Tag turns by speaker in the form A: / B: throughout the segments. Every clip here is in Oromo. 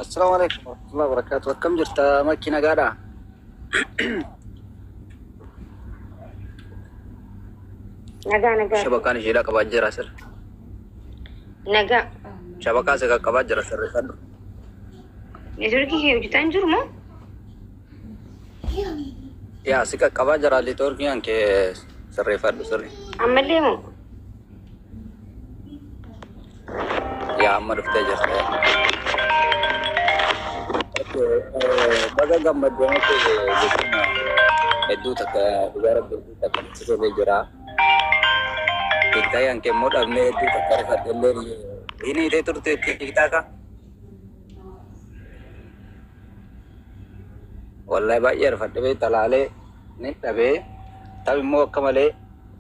A: السلام عليكم ورحمة الله وبركاته. كم جرت ماكينة قاعدة؟
B: نجا
A: شبكان شيلا كباجر أسر.
B: نجا
A: شبكان سكا كباجر أسر رفض.
B: نزوركي هي وجدان جرمو
A: يا سكا كباجر اللي توركي أنك سر رفض سر.
B: عمليمو
A: يا عمر فتاجر. بقى جنب الدنيا كده ادو تك بجارب ادو تك سوى جرا. kita yang kemod amne itu takar katelle ini itu tuh kita ka wallahi bayar fatbe talale ne tabe mo kamale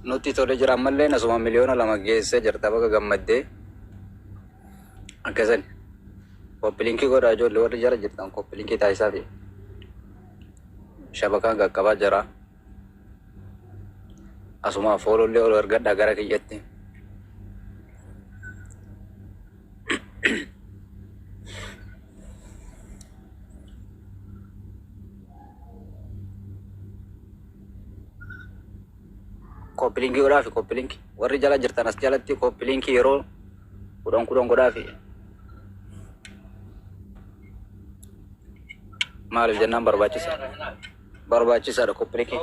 A: nuti tole jaraamalle na suma miliyon lama geesse jarta baga gammadde akasan koplinki go rajo lor jara jirtan koplinki taisabi shabaka gakkaba jara asuma follow le or gadda gara ke jette koplinki ora fi koplinki warri jala jirtan as jalatti koplinki yero kudon godafi mal jannan barbaci sa da koplinki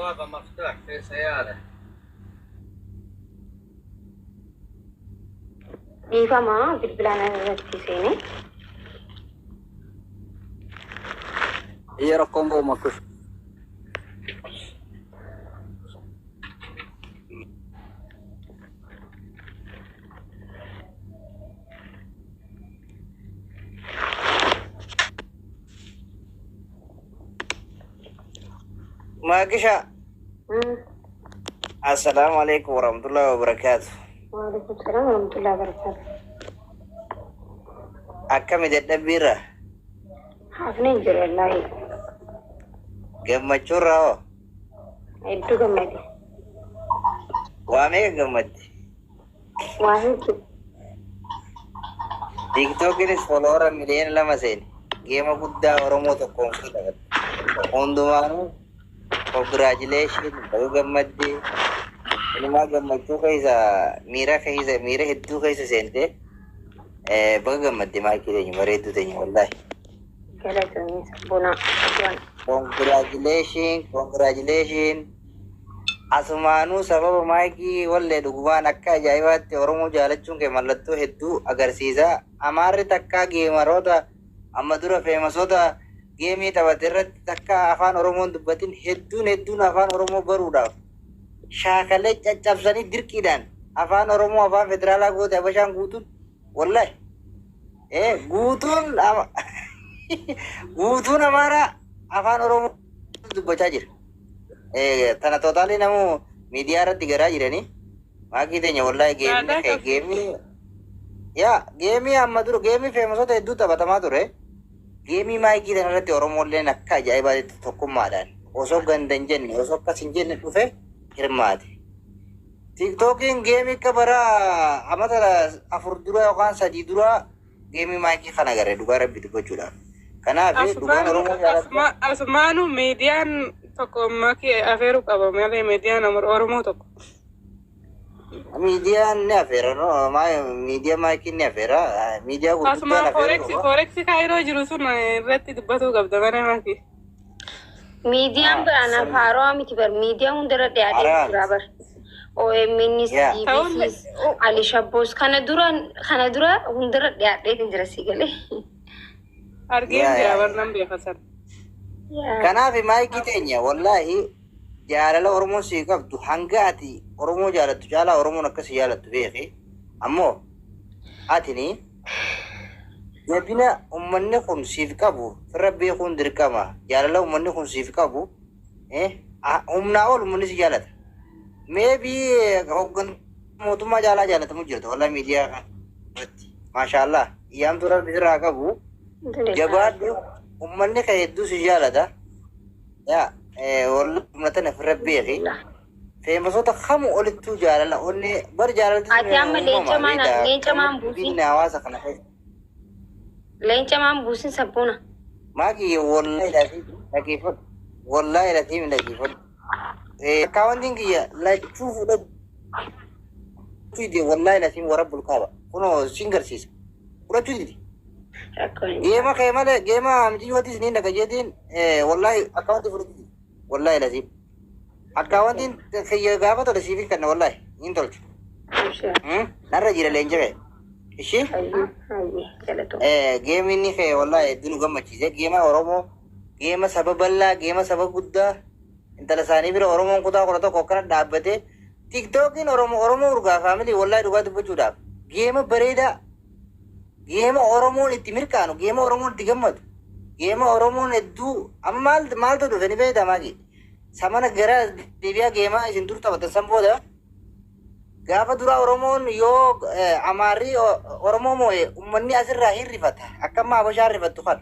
B: ديفما بالبلانا نتيسيني
A: iya Kongo makus
C: Makisha. Assalamualaikum warahmatullahi wabarakatuh.
B: وعليكم السلام ورحمة الله وبركاته.
C: Akkam jedha bira.
B: حافنين جري الله
C: Gammachuu rao.
B: عيدو قمدي
C: Waa meeqa gammaddi?
B: واحد
C: TikTokinis follower miliyoona 2 seeni. Geema guddaa Oromoo tokkoon fudhate. Hundumaanuu congratulations baga gammaddi. Ilmaa gammachuu keessa miira hedduu keessa seente. Baga gammaddi maakii teenya bareedduu teenya wallahi.
B: قالتني بنا
C: Congratulations. Asumaanuu sababa maakii wallee dhugumaan akka ajaa'ibaatti Oromoo jaalachuun kee mallattoo hedduu agarsiisa. Amaarri takka geemaroota amma dura feemasoota geemii taphate irratti takka afaan Oromoon dubbatin hedduun afaan Oromoo baruudhaaf shaakalee caccabsanii dirqiidhaan afaan Oromoo afaan federaalaa goote Habashaan guutuun wallahi guutuun Amaaraa afaan Oromoo dubbachaa jira. Tana tootaalii namu miidiyaa irratti garaa jiranii maakii teenya wallahi geemii amma dura geemii feemasoota hedduu taphatamaa ture. Geemii maayikii tana irratti Oromoolleen akka ajaa'ibaatti tokkummaadhaan osoo ganda hin jenne osoo akkas hin jenne dhufe hirmaate. TikTokiin geemii akka bara amata 4 dura yookaan 3 dura geemii maayikii kana agarre dhugaa rabbi dubbachuudhaaf. Kanaaf dhugaan Oromoo jaalladha.
D: Asumaanu miidiyaan tokko maakii afeeruu qaba malee miidiyaan Oromoo tokko.
C: Miidiyaan ni afeera miidiyaa maayikii ni afeera miidiyaa gurguddaan afeera.
D: Foreksi kaayiroo jiru sun irratti dubbatuu qabda mana maakii.
B: ميديان برانا فارو أمي تبر ميديان هندرة ديادي برابر أو منيس ديفيس علي شابوس خنا درا هندرة ديادي تنجرسي قلي
D: أرجين جابر نمبي خسر.
C: Kanaaf maayikii teenya wallahi jaalala Oromoo sii qabdu hanga ati Oromoo jaalattu caalaa Oromoon akkasii jaalattu beeki. Ammoo atini jabina ummanni kun siif qabu firra beekuun dirqama. Jaalala ummanni kun siif qabu humnaa ol ummanni si jaalata. Maybe hoggan mootummaa jaalatamu jirtu wallahi miidiyaa kanatti. Maashaallah iyyaamtu rabbi sirraa qabu jabaadhu. Ummanni kan hedduu si jaalata. Wallahi ummatan ofirra beeki. Feemasoota kamuu olittuu jaalala. Onni bar jaalalti
B: ati amma leenca maan buusi.
C: Hawaasa kana keessa.
B: Leenca maan buusin sabboona.
C: Maaki wallahi dhaggeeffadhu. Wallahi latiin dhaggeeffadhu. Akkaawwantiin kiyya lachuu fudhatu. Wallahi latiin warabbul kaaba. Kunoo siin garsiisa. Fudhachuu didi. Geema kee malee geema miti yoo ni naga jedhin wallahi akkaawwantii fudhatu. Wallahi latiin. Akkaawwantiin kiyya gaafa tole siifin kanna wallahi hin tolchu. Narra jira leenca kee. Ishi? Geemi inni kee wallahi hedduu nu gammachiise. Geema Oromoo, geema saba bal'aa, geema saba guddaa. Intala isaanii bira Oromoon kutaa kudha tokko akkana dhaabbatee TikTokiin Oromoo urgaa faamilii wallahi dhugaa dubbachuudhaaf. Geema bareedaa. Geema Oromoon itti mirkaanu, geema Oromoon itti gammadu. Geema Oromoon hedduu amma maaltu dhufe ni beektamaa gi. Samana gara deebi'aa geema isin dur taphatan san booda. Gaafa dura Oromoon yoo Amaarri Oromoo moo'e uummanni asirraa hin rifata. Akkamma Habashaa rifattu kan.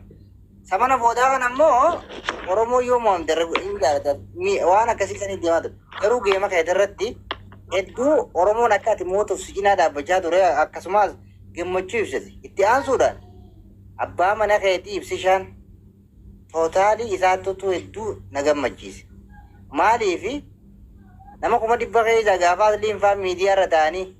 C: Samana boodaa kan ammoo Oromoo yoo mo'amte hin jaalatan. Waan akkasii sanii deemaa ture. Garuu geema kana irratti hedduu Oromoon akka ati mootuuf si cinaa dhaabbachaa ture akkasumas gammachuu ibsate. Itti aansuudhaan abbaa mana keetii ibsishaan tootaalii isaattutu hedduu na gammachiise. Maaliifi nama kuma dhibba keessa gaafa asliin faan miidiyaa irra ta'anii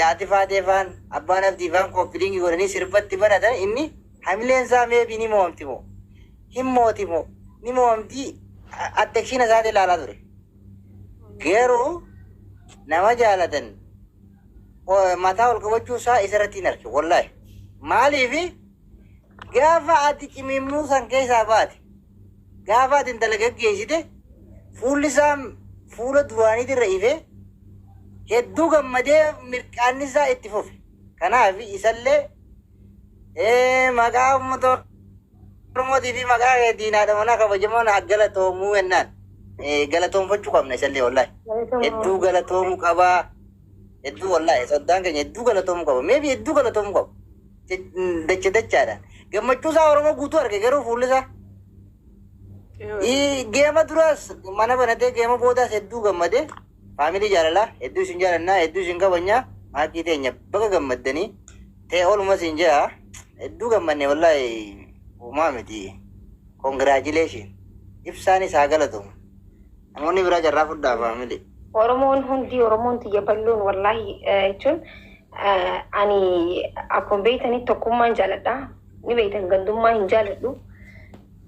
C: haati faatee faan abbaan abdii faan koppiliingii godhanii sirbatti banatan inni hamileen isaa meebii ni mo'amti moo hin mooti moo ni mo'amti attekshiina isaati ilaalaa ture. Garuu nama jaalatan mataa ol qabachuu isaa isarratti hin arge wallahi. Maaliifi gaafa ati cimimmuu san keessaa baate gaafa ati intala gaggeessite fuulli isaa fuula duraaniitti irra ifee hedduu gammadee mirqaanni isaa itti fufe. Kanaaf isallee maqaa uummata Oromootii fi maqaa diinaadha mana kabajamoon galatoomuu jennaan galatoomfachuu qabna isallee wallahi. Hedduu galatoomuu qabaa. Hedduu wallahi soddaan keenya hedduu galatoomuu qaba. Meebii hedduu galatoomuu qaba. Dachaadhaan. Gammachuu isaa Oromoo guutuu arge garuu fuulli isaa. Geema duras mana banatee geema boodaas hedduu gammadee faamilii jaalalaa hedduu isin jaalannaa hedduu isin kabajnaa maatii teenya bakka gammaddanii ta'e ooluma isin jaa hedduu gammanne wallahi uumaa miti. Congratulation ibsaan isaa galatooma. Namoonni biraa jarraa fudhaa faamilii.
B: Oromoon hundi Oromoon tiyya balloon wallahi jechuun ani akkuma beektanii tokkummaan jaaladha. Ni beektan gandummaa hin jaaladhu.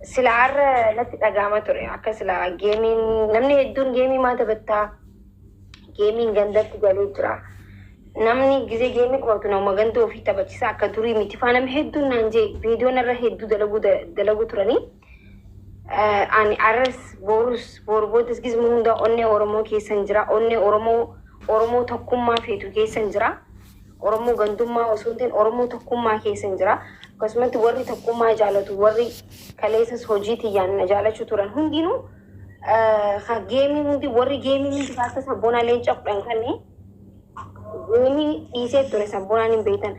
B: Sila har'a natti dhagahama ture akka sila geemiin namni hedduun geemii maa taphattaa geemiin gandatti galee jira. Namni gizee geemii qabatu nama ganda ofii taphachiisa akka durii miti faa namni hedduun naan jee viidiyoon irra hedduu dalagu turanii. Ani arras boru boodas gizmu hunda onnee Oromoo keessan jira. Onnee Oromoo tokkummaa feetu keessan jira. Oromoo gandummaa osoo hin ta'in Oromoo tokkummaa keessan jira. Akkasumatti warri tokkummaa jaalatu warri kaleessas hojii tiyyaan na jaalachuu turan hundinuu geemii hundi warri geemii hundi kaasa sabboonaa leenca kudhan kanneen geemii dhiisee ture sabboonaan hin beektan.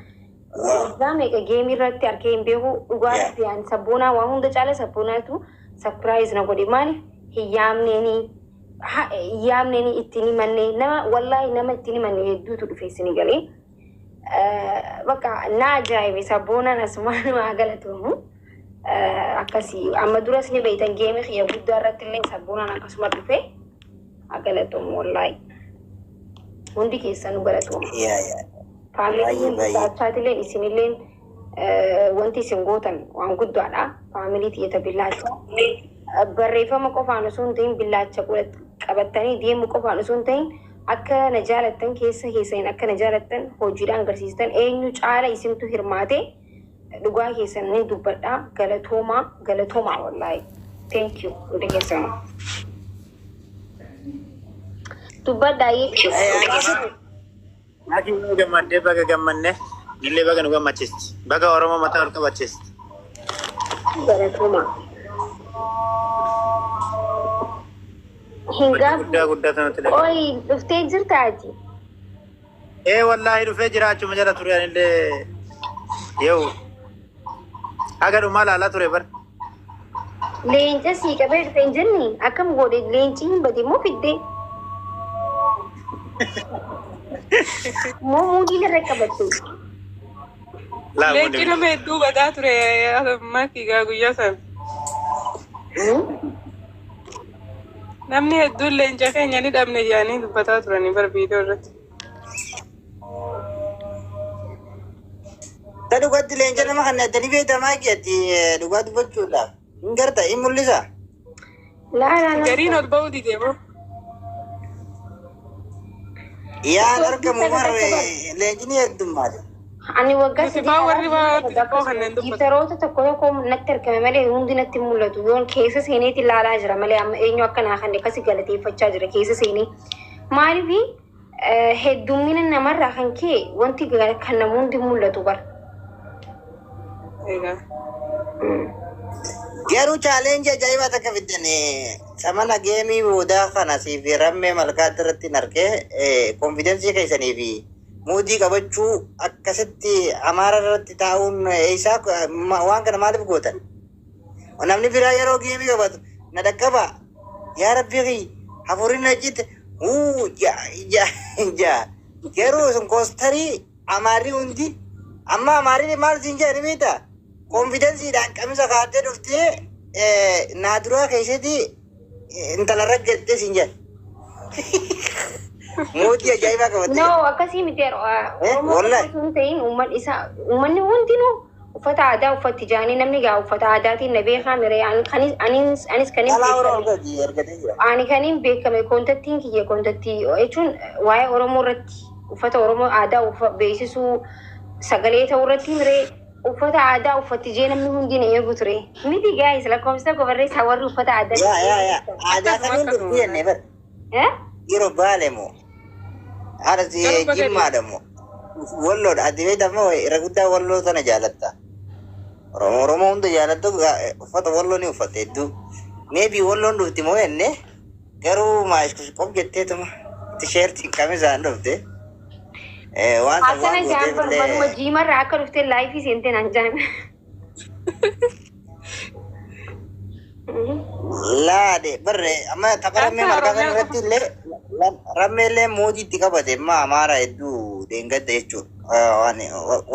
B: Waggaa meeqa geemii irratti harkee hin beeku dhugaatti yaani sabboonaa waa hunda caala sabboonaatu sapiraayiz na godhe maali hin yaamneenii ittiin himannee nama wallaahi nama ittiin himannee hedduutu dhufeessini galee. Bakka na ajaa'ibe sabboonaan asumaan maa galatoomuu akkasii amma duras ni beektan geemii xiyya guddaa irratti illee sabboonaan akkasuma dhufe galatoomu wallaahi hundi keessan nu galatoomu. Faamiliin billaachaatiillee isinilleen wanti isin gootan waan guddaadha. Faamilii tiyyata billaacha barreeffama qofaan osoo hin ta'in billaacha qabattanii deemu qofaan osoo hin ta'in akka na jaalattan keessan akka na jaalattan hojiidhaan agarsiistan eenyu caala isintu hirmaate dhugaa keessan ni dubbadha. Galatoomaa wallaahi. Thank you. Hundi keessan. Dubbadhaa jechuudha.
E: Ati gammadee baga gammanne illee baga nu gammachiisti. Baga Oromoo mataa ol qabachiisti.
B: Galatoomaa.
E: Guddaa sanatti
B: dhagaa. Oi, dhuftee jirta ati?
E: Wallaahi dhufee jiraachuma jala ture anillee yoo aga dhumaa laalaa ture bar.
B: Leenca sii qabee dhufee hin jirni akkam godhe leenci hin bade moo fiddee? Moo muudii irra qabatte?
D: Leenci nama hedduu badaa ture maakii gaa guyyaa sana. Namni hedduun leenca keenya ni dhabne jedhanii dubbataa turanii bara viidiyoo irratti.
C: Ta dhugatti leenca nama kan addanii beekamaa keessatti dhugaa dubbachuudha. Hin garta hin mul'isa.
D: Gariin ol ba'uu didee moo?
C: Yaan argamu marre leencini heddummaadha.
B: Ani waggaa
D: sadii
B: giitaroota tokko tokko natti argame malee hundi natti mul'atu. Yoon keessa seeneeti ilaalaa jira malee amma eenyu akkanaa kan akkasi galateeffachaa jira keessa seenee. Maaliif heddummina namarraa kan kee wanti kan namu hundi mul'atu bara.
C: Garuu chaalenji ajaa'ibaa takka fiddan samana geemii boodaa kana siif rammee malkaatti irratti hin argee konfidensii keessanii fi muudii qabachuu akkasitti amaara irratti taa'uun isaa waan kana maaliif gootan? Namni biraa yeroo geemii qabatu na dhaqqaba yaa rabbii hafuuriin ajjitte garuu sun koostarii amaarri hundi amma amaarri maal siin jedhani miidhaa? Konfidensiidhaan qamisa kaatee dhuftee naaduraa keessatti intala raggattee siin jedha. Mootii ajaa'ibaa qabatte.
B: No, akkasii miti uummanni hundinuu uffata aadaa uffatti jaanii namni gaa uffata aadaatiin na beekaa miree anis kaniin beekame koontattiin kiyya koontattii jechuun waa'ee Oromoo irratti uffata Oromoo aadaa beeksisuu sagalee ta'uu irratti miree uffata aadaa uffatti jee namni hundi na eegu ture. Miti gaa'is lakkoofsa gobarreessaa warri uffata aadaa.
C: Aadaa kamiin dhufti jennee bara. Yeroo baale moo haadha jimmaadha moo walloodha ati beektaa moo irra guddaa walloo sana jaalatta. Oromoo hunda jaalatta uffata walloo ni uffatte hedduu. Meebii walloon dhufti moo jennee garuu maashkushqoof jetteetuma tisheertii qamisaan dhufte.
B: Akkana jaan barbaaduma jiimarraa akka dhuftee laayifii seentee naan jaan.
C: Laade barre amma tapha rammee malkaa kana irratti illee rammee illee mootii itti qabate amma amaara hedduu deengadda jechuudha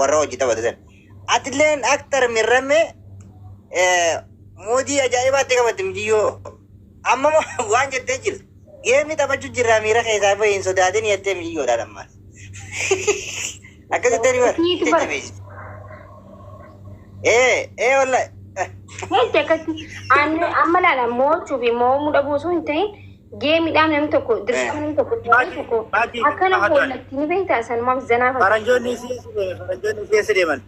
C: warra hojii taphate sana. Ati illee aktar mirrammee mootii ajaa'ibaa itti qabate mijiyyoo amma waan jettee jirtu geemni taphachuu jirraa miira keessaa bahee hin sodaatin jettee mijiyyoodhaan ammaas. Akkasitti ni bara. Wallahi.
B: Heetti akkatti amma laala mo'achuu fi mo'amuu dhabuu osoo hin ta'in geemiidhaan namni tokko dirqama namni tokko akkana hoolatti ni beektaa sanumaaf zanaa
E: Faranjoonni keessa deeman.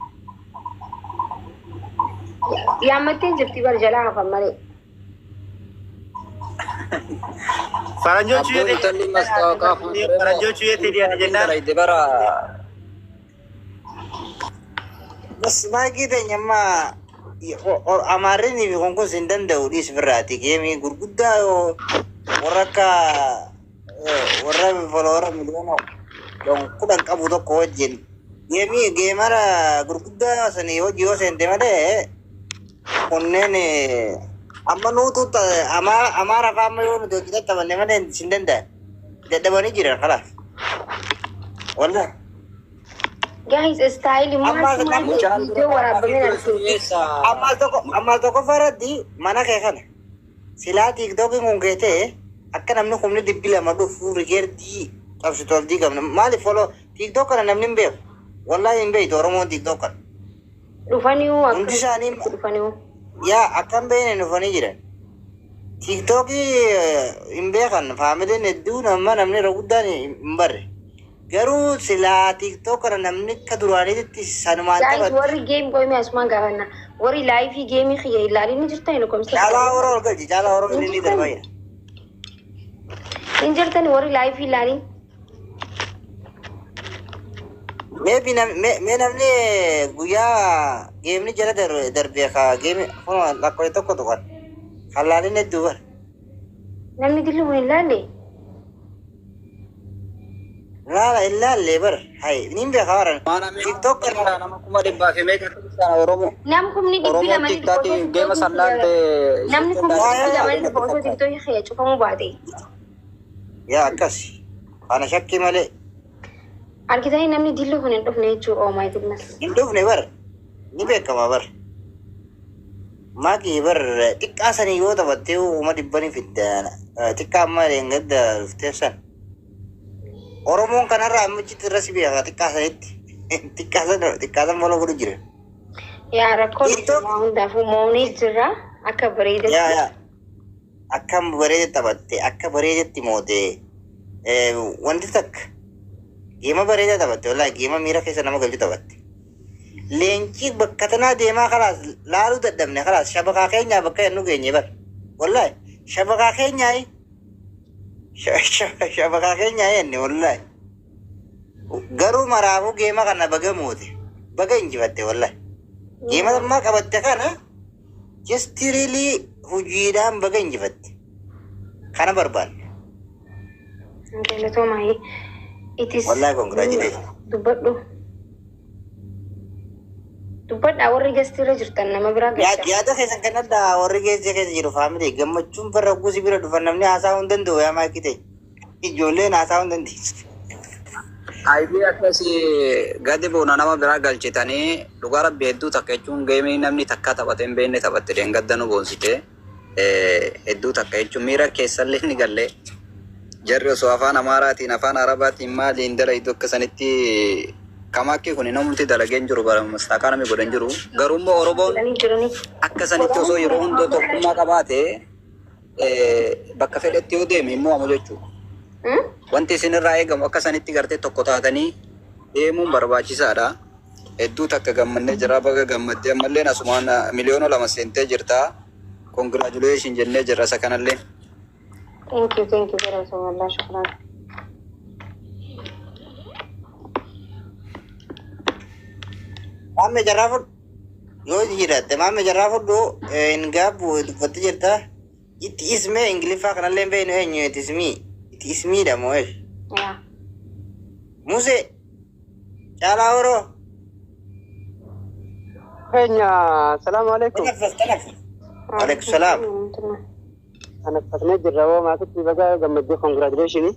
B: Yaammattee jirti bara jalaa hafan malee.
E: Faranjoonni deeman jennaan.
C: Bas maakii teenya ammaa amaarri fi konkolaataa hin danda'u dhiis birraati geemii gurguddaa warra akka warra follower miliyoona 10 qabu tokko wajjin geemara gurguddaa sanii hojii yoo seente malee kunneen amma nuutu amaara faama yoo nuti hojii tattabanne malee hin danda'an dadhabanii jiran kalaaf wallah.
B: Guys, style
C: Amal toko faradi mana kayak kan? Sila TikTok yang ngete, akan namnu kumni dibila madu furiger di abis itu di kam mali follow TikTok kan namnu be, wallahi be itu orang mau TikTok kan.
B: Rufaniu,
C: Rufaniu. Ya akan be ini Rufani jiran. TikTok imbe kan family nedu nama namni ragudan imbar. Garuu sila TikTok kana namni akka duraaniitti sanumaan
B: taphatu. Warri geem qoyme asumaan gaafanna. Warri laayifii geemii xiyya ilaalin jirta hin komsa.
C: Caalaa Oromoo galchi caalaa Oromoo inni darbayya.
B: Hin jirtan warri laayifii ilaalin.
C: Maybe namni guyyaa geemni jala darbee kaa geemi kunoo lakkoo tokko tokkon halaalin hedduu bar.
B: Namni dilli kun hin laalle.
C: Lala illa lebar, hai, nimbe kawaran. TikTok
A: kan nama kuma dibba ke mega sana Oromo.
B: Nam kumni dibila mani
A: TikTok game sallante.
B: Nam kumni dibila mani foto TikTok ya cukup mu baate.
C: Ya kas. Ana shakki male.
B: Arkitani namni dillu kun hin dhufne jechuudha. Oh my goodness.
C: Hin dhufne bar. نبيك ما بر ما كي بر تكاسني يوتا بتيو وما تبني في الدانا تكام ما ينقد فتشان أورمون كان رأي مجد رسبي هذا تكاسن ما لو برجع
B: يا ركول ما دافو موني جرا أكبريد
C: يا أكم بريد تبتي أكبريد تيمودي وندتك جيما بريدة تبتي والله جيما ميرا كيسا نما قلت تبتي لينكي بكتنا ديما خلاص لارو تدمني خلاص شبكة خينيا بكا ينو غيني بر والله شبكة خينيا شبكة خينيا يني والله غرو مرافو جيما كنا بغا موتي بغا انجي بتي والله جيما ما كبتي كانا just really hujidan بغا انجي بتي كانا بربان
B: لتو ماي it is
C: والله congratulations
B: دبت أوري جستيرة جرتنا ما براك
C: يا ده خيسان كنا دا أوري جيسي خيس جيرو فاميلي جمّچون پر ربوسي بيرا دفن نمني آسا هندن دو يا ما كده إجولين آسا هندن دي
A: Aibii akkasii gadi buuna nama biraa galchitanii dhugaa rabbi hedduu takka jechuun geemii namni takka taphatee hin beekne taphatte deengaddanu boonsite hedduu takka jechuun miira keessallee ni galle jarri osoo afaan Amaaraatiin afaan Arabaatiin maaliin dalaytu akkasanitti kamaakii kun namumti dalageen jiru mastaaqa namni godhan jiru garuummoo Oromoon akkasanitti osoo yeroo hundoo tokkummaa qabaate bakka fedhetti yoo deeme immoo amu jechuudha. Wanti isinirraa eegamu akkasanitti gartee tokko taatanii deemuun barbaachisaadha. Hedduu takka gammannee jira baga gammaddee ammallee asumaan miliyoona 2 seentee jirta. Congratulations jennee jirra isa kanallee.
B: Thank you very much. Shukran.
C: Maame jarraafudhu yoo jiraate maame jarraafudhu hin gaabbu dubbatti jirta. Itti ismee Ingiliffaa kanallee hin beeknu eenyu itti ismii. اسمي ده موش
B: يا
C: موسى شالا ورو
F: هيا السلام عليكم
C: تنفس عليكم السلام
F: انا فتنا جراوه ما كنت بقى جمدي كونغراتيليشن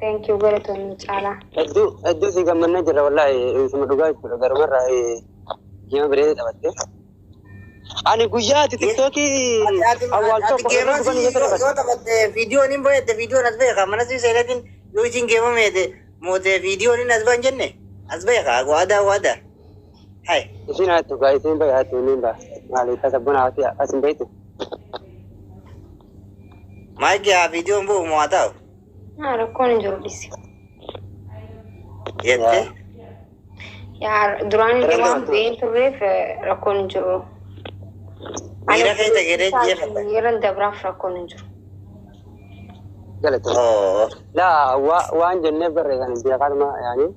B: ثانك يو فيري ماتش على
F: ادو سي جمنا جرا والله اسم دغاي غير مره جيم بريد تبت أنا قجات تيكتوكي أول توك
C: فيديو نيمبو يد فيديو نزبيخا ما نسوي سيلاتين يوزين جيمو ميد موت فيديو نزبان جنة نزبيخا وادا هاي
F: إيشين هاتو قايسين بي هاتو نيمبا مالي تسبون عاتي أسم بيتو
C: ما يجي فيديو مبو مواتاو
B: ركون نجرو بيسي
C: يدي
B: يا دراني جوان بين تريف ركون نجرو
C: ميرا كيتا كيري جيختا
B: يرن دبراف ركون نجرو
F: قالت لا وان جنة بري كان بيقال ما يعني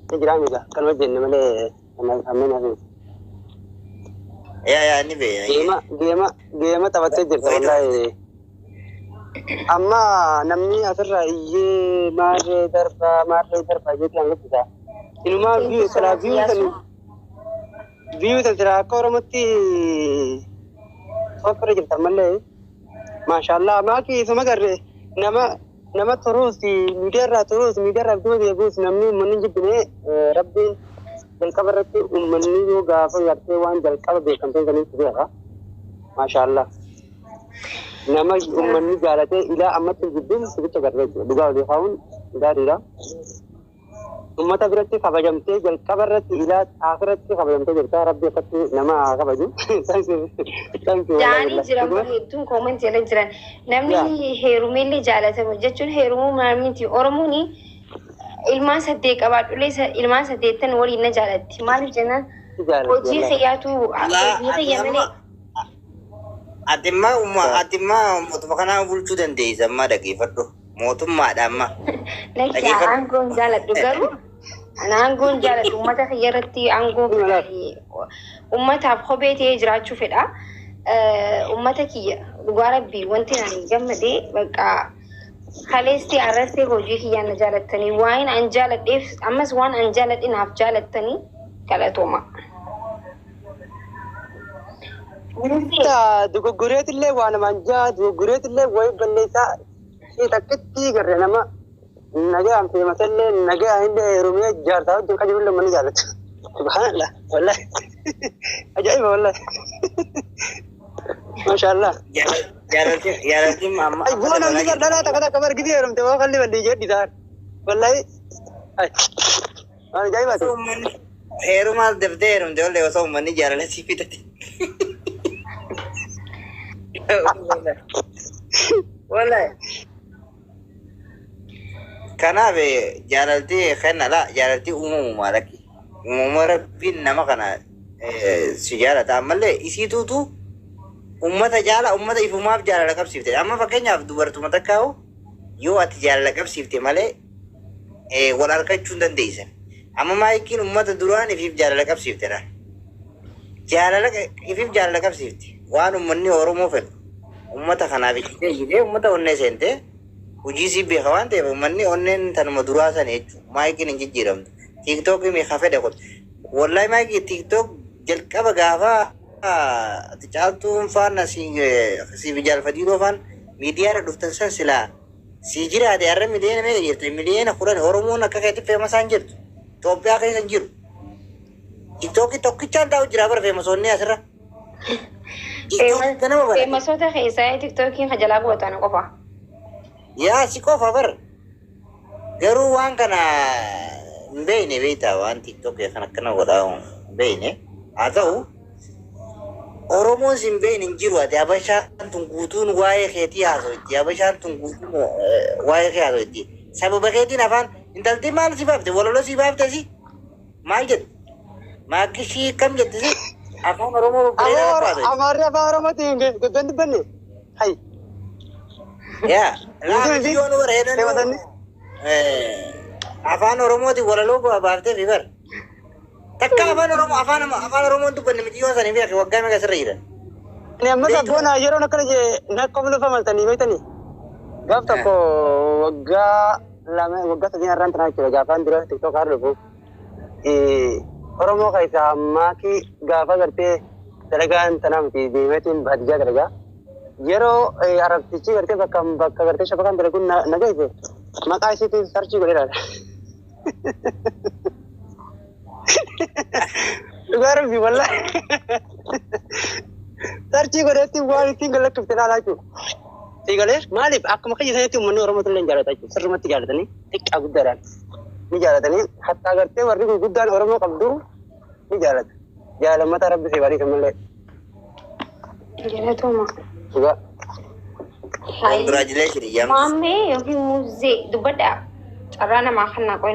F: تجرامي ذا كان وجنة ملي أنا أمين هذي
C: يا نبي
F: جيما تبتدي والله أما نمني أسرع إيه ماري دربا جيت عن كذا إنه ما فيو ترى فيو ترى كورمتي سوبر جبت ملة ما شاء الله ما كي ثم قرر نما تروسي ميديا بدو يبوس نمني من جبني ربي بالكبرتي ومني جو غافو يرتي وان بالكبر بيكم تاني كذا ما شاء الله nama ummanni jaalate ilaa ammatti jibbin sibicha garreetti dhugaa olii kaa'uun gaariidha. Ummata biratti kabajamtee jalqaba irratti ilaa aakhirratti kabajamtee jirta rabbi akkatti nama kabaju.
B: Jaanii jiran hedduun koomantii irra jiran namni heerumeellee jaalatamu jechuun heerumuu maalmiti Oromoon ilmaan 8 qabaadhulee ilmaan 8 waliin na jaalatti maaliif jennaan hojii xiyyaatu hojii xiyyaamalee
C: Atimma mootummaa kanaa bulchuu dandeessa amma dhaggeeffadhu mootummaadha amma.
B: Lakki aangoon jaaladhu garuu aangoon jaaladhu uummata kiyya irratti aangoon uummataaf kophee ta'ee jiraachuu fedha. Uummata kiyya dhugaa rabbii wanti ani gammadee bakka kaleessi arrastee hojii kiyyaan na jaalattanii waan an jaaladheef ammas waan an jaaladhe naaf jaalattanii galatooma.
F: Dogoggoree illee waan manjaa dogoggoree illee wayi balleessaa ishee takkitti garee nama nagaa amtee masallee nagaa illee heerumee jaartaa wajjin qajeeluu lamman jaallatu. سبحان الله والله عجيبة والله ما شاء الله
C: جالتي ماما
F: أي بوانا مدر لا تكذا كبر كثير رمت ما خلي بدي جدي دار والله أي أنا جايبة
C: هيرو ما دفترهم دول ده وصوم مني جالنا سيفتي والله كنا بجالتي خنا لا جالتي مالكي ربي نما كنا سجارة تعمل لي إسيتو جالا إفما بجالا لكب سيفتي أما فكني أفدو برتو متكاو يو أتجالا لكب سيفتي مالي ولا ركعت شندن ديسن أما ما يمكن دران إفيف جالا لكب سيفتي را جالا لك إفيف جالا لكب سيفتي وانو مني أورمو فل خنا بيجي ونة سنتي وجيسي بيخوان تي مني ونن تنو دراسة نيجو ما يمكن إنجي جيرم تيك توك مي خافة دخل والله ما يجي تيك توك جل كبا غافا تجالتون فان سي بجال فديدو فان ميديا ردفتن سلسلة سيجرا دي أرم ميديا ما يجي ميديا خوران هرمون كاكيت فيمس أنجر توبيا كاي سنجر تيك توك توك كيشان داو جرابر فيمس وني أسرة
B: فيمس وتا خيساي تيك توكين خجلا بوتانا قفا
C: يا سيكو فابر غرو وان كنا بيني بيتا وان تيك توك كنا وداو بيني atau Oromo simbe ninjiru ati abasha tungutun wae kheti aso iti abasha tungutun wae kheti aso iti sabu baketi nafan intalti mal sibabte walalo sibabte si maljet makishi kam jet si afan Oromo
F: amare afan Oromo tinge gudandi bani hai
C: ya la video no reden afan Oromo ti walalo babte viver takka afaan oromoon dubbanne miti yoo sanii beeke waggaa meeqa sirra jiran
F: Masa bona yeroo nakana je nakkomlu famaltanii beektanii gaaf tokko waggaa sadii irraan tanaa jechuudha gaafaan dura tiktok haa dhufu Oromoo keessaa maakii gaafa gartee dalagaan tanaa miti deemeetiin baadiyyaa dalagaa yeroo arabtichi gartee bakka gartee shabakaan dalaguun nagaise maqaa isiitiin sarchii godheedha. Lugaran bi wallahi sarchi godhetti waan ittiin galakkifte laalaa jechuudha. Siigalee maaliif akkuma kayyasanetti uummanni Oromoo tulleen jaalataa jechuudha. Sirrumatti jaalatanii xiqqaa guddaadhaan ni jaalatanii hatta agartee warri guddaan Oromoo qabdu ni jaalata. Jaalammata rabbi si barii kamallee.
B: Jaalatuma.
F: Dhugaa.
C: Congratulations yams.
B: Maamee yookiin muuzee dubbadhaa. Carraa namaa kannaa qoy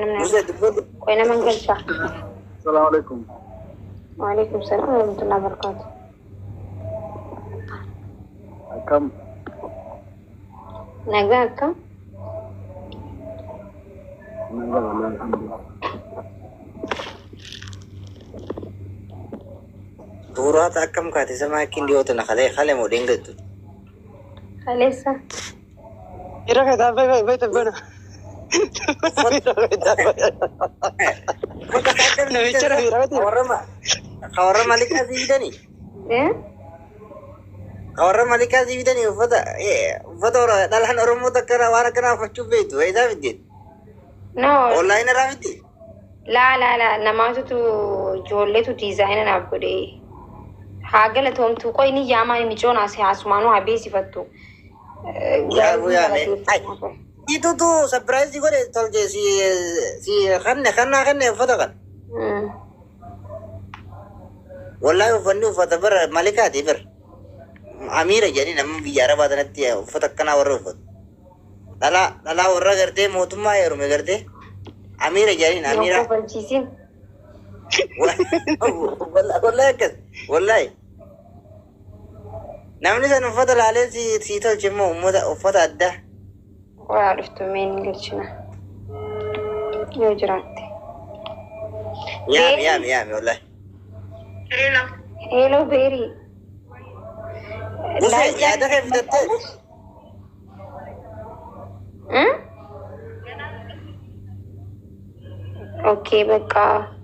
B: nama galcha.
E: السلام عليكم.
B: وعليكم السلام ورحمة الله وبركاته.
E: كم؟
B: نجاك كم؟
C: Turat akam kati semakin dia tu nak khale mau dengar tu.
B: خليسة.
F: Ira kata baik benar.
C: Orang Malika Zida ni. Orang Malika Zida ni ufada orang dalam orang muda kena warna kena facuk begitu, ada vidit.
B: No.
C: Online ada vidit.
B: لا نمازو تو جولة تو ديزاين أنا بدي حاجة توم تو كوي ني جاما يميجون أسي عسمانو هبي صفتو
C: Ya bu ya me. Itu tuh surprise juga deh tol si khanna ufada kan. Wallahi ufanni ufada ber Malika di ber. Amira jadi nama biara badan nanti ya ufada kena warna ufad. Lala warna gerde mutuma ya rumah gerde. Amira jadi Amira. Wallahi. Namni sana ufada lale si tol cemo ufada ada.
B: وعرفت مين قلتنا يوجرانتي
C: يا والله
B: هيلو بيري
C: لا يا ده كيف تتل
B: اوكي بقى